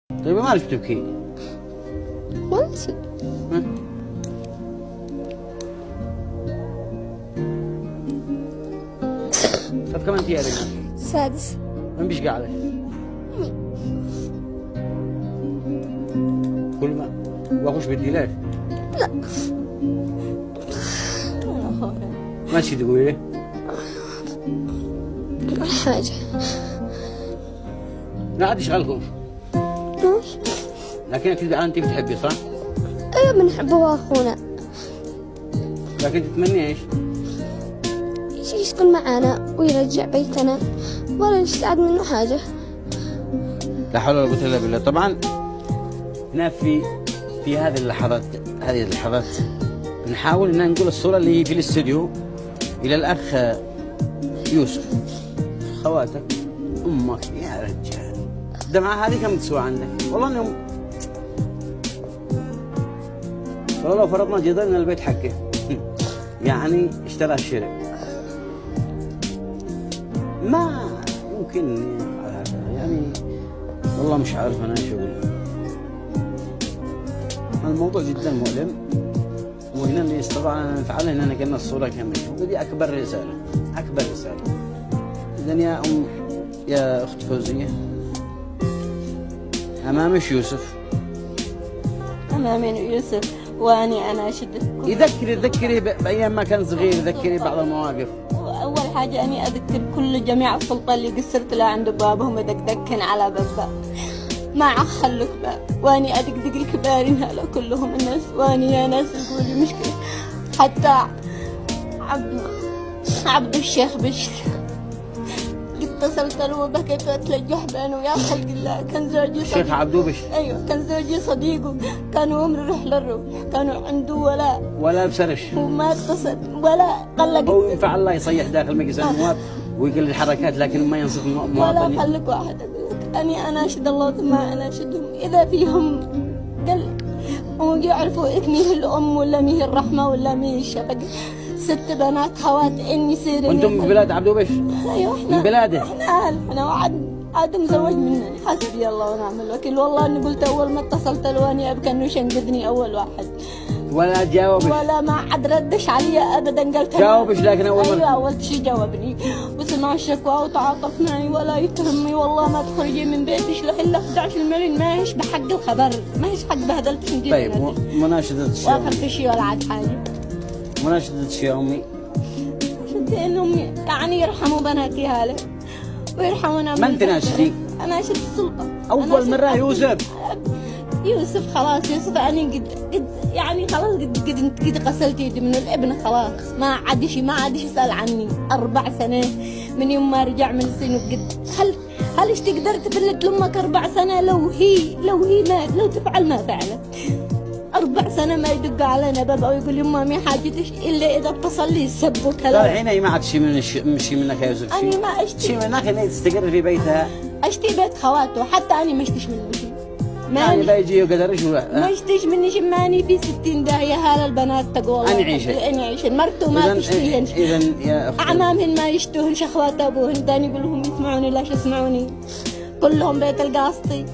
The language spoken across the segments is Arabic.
طيب ما ليش تبكي؟ ما نسيت. طب كمان انت يا ريت السادس. من بيش قاعدة؟ كل ما واخوش بدي ليش؟ لا. ما شي تقولي لي؟ ولا حاجة. لا عاد يشغلكم. ماشي. لكن اكيد انت بتحبي صح؟ ايوه بنحبه واخونا. لكن تتمني ايش؟ يجي يسكن معانا ويرجع بيتنا ولا نستعد منه حاجة. لا حول ولا قوة الا بالله. طبعا هنا في هذه اللحظات بنحاول ان نقول الصورة اللي هي في الاستوديو الى الاخ يوسف. خواتك امك يا رجال الدمعة هذه كم تسوى عندك؟ والله انهم والله لو فرضنا جدل ان البيت حقه يعني اشترى الشرع ما يمكن يفعل هذا يعني. والله مش عارف انا ايش اقول. الموضوع جدا مؤلم وهنا اللي استطعنا ان نفعله اننا نقلنا الصوره كامله ودي اكبر رساله. اذا يا يا اخت فوزيه امامش يوسف. أمامي يوسف وأني أناشدكم. ذكري بايام ما كان صغير. ذكري بعض المواقف. أول حاجة أني أذكر كل جميع السلطة اللي قصرت لها عند بابهم يدقدقن على بابا ما عخلك باب وأني أدقدق الكبارين هلا كلهم الناس وأني يا ناس يقولوا مشكلة. حتى عبد الشيخ بشر اتصلت له وبكيت واتلجح بينه ويا خلق الله. كان زوجي الشيخ عبدو بشر. ايوه كان زوجي صديقه. كانوا عمره يروح للروح. كانوا عنده ولا بسرش وما اتصل ولا قلق. هو ينفع الله يصيح داخل مجلس النواب ويقل الحركات لكن ما ينصف المواطنين. ولا خليك واحد اقول لك اني اناشد الله ثم اناشدهم اذا فيهم قل ويعرفوا مين الام ولا مين الرحمه ولا مين الشفقه. 6 بنات خوات اني سيرين. وانتم من بلاد عبدو بشر؟ ايوه احنا من بلاده. احنا وعد مزوج مني. حسبي الله ونعم الوكيل. والله اني قلت اول ما اتصلت له اني ابكى انه يشنقذني اول واحد ولا جاوبش ولا ما عاد ردش علي ابدا. قلت جاوبش لكن اول ايوه اول شيء جاوبني وسمع الشكوى وتعاطف معي ولا يتهمني. والله ما تخرجي من بيتك الا 11 مليون ما هيش بحق الخبر ما هيش حق بهدلتك. طيب مناشدة الشيء واخر شيء ولا عاد حاجه. مناشدة الشيء امي شفت انهم يعني يرحموا بناتي هاله ويرحمونا. من تناشدي؟ اناشد السلطه. اول مرة يوسف خلاص. يوسف أنا قد يعني خلاص قد غسلت يدي من الابن خلاص ما عادش يسأل عني. 4 سنين من يوم ما رجع من السجن قد هل ايش تقدر تفلت لأمك 4 سنة لو هي ما لو تفعل ما فعلت. 4 سنة ما يدق علينا باب أو يقول يما مي حاجتش إلا إذا اتصل لي يسبك. لا الحين هي ما عاد شيء منك يا يوسف. أنا ما أشتي شيء منك إنها تستقر في بيتها. أشتي بيت خواته حتى أنا ما أشتيش منه شيء. يعني لا يجي وقدرش ما يشتيش مني شيء. ماني في 60 داهية هذا البنات تقول أنا عيشة مرته ما تشتيهن. إذا يا أختي أعمامهن ما يشتوهن شخوات أبوهن داني يقول لهم يسمعوني لاش يسمعوني. كلهم بيت القاسطي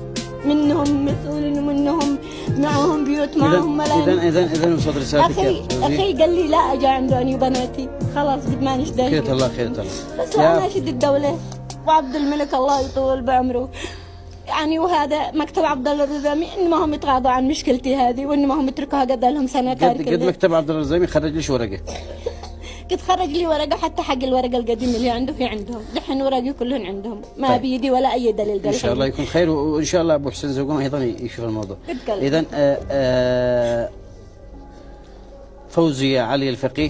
منهم مسؤولين ومنهم معهم بيوت معهم ملايين. إذا وصلت رسالتك يا أخي قال لي لا أجا عنده أنا وبناتي خلاص قد ما نشتاق. خيرة الله خيرة الله. بس أنا أشد الدولة وعبد الملك الله يطول بعمره يعني. وهذا مكتب عبد الله الرزامي انما هم يتغاضوا عن مشكلتي هذه وانما هم يتركوها قد لهم سنه كاركه. قد مكتب عبد الله الرزامي خرج ليش ورقه؟ قد خرج لي ورقه حتى حق الورقه القديمه اللي عنده في عندهم. دحين ورقي كلهن عندهم ما طيب. بيدي ولا اي دليل. قال ان شاء الله يكون خير وان شاء الله ابو حسين زوقهم ايضا يشوف الموضوع. اذا فوزية علي الفقيه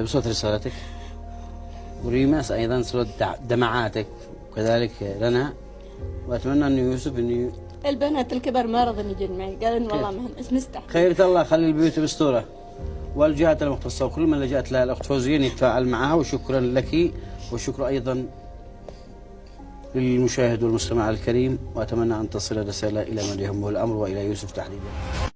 بصوت رسالتك وريماس ايضا صوت دمعاتك وكذلك لنا. واتمنى ان يوسف اني البنات الكبار ما رضوا يجون معي. قالوا والله ما مستحيل. خيرة الله خلي البيوت باسطوره والجهات المختصه وكل من لجأت لها الاخت فوزية يتفاعل معها. وشكرا لك وشكرا ايضا للمشاهد والمستمع الكريم. واتمنى ان تصل الرساله الى من يهمه الامر والى يوسف تحديدا.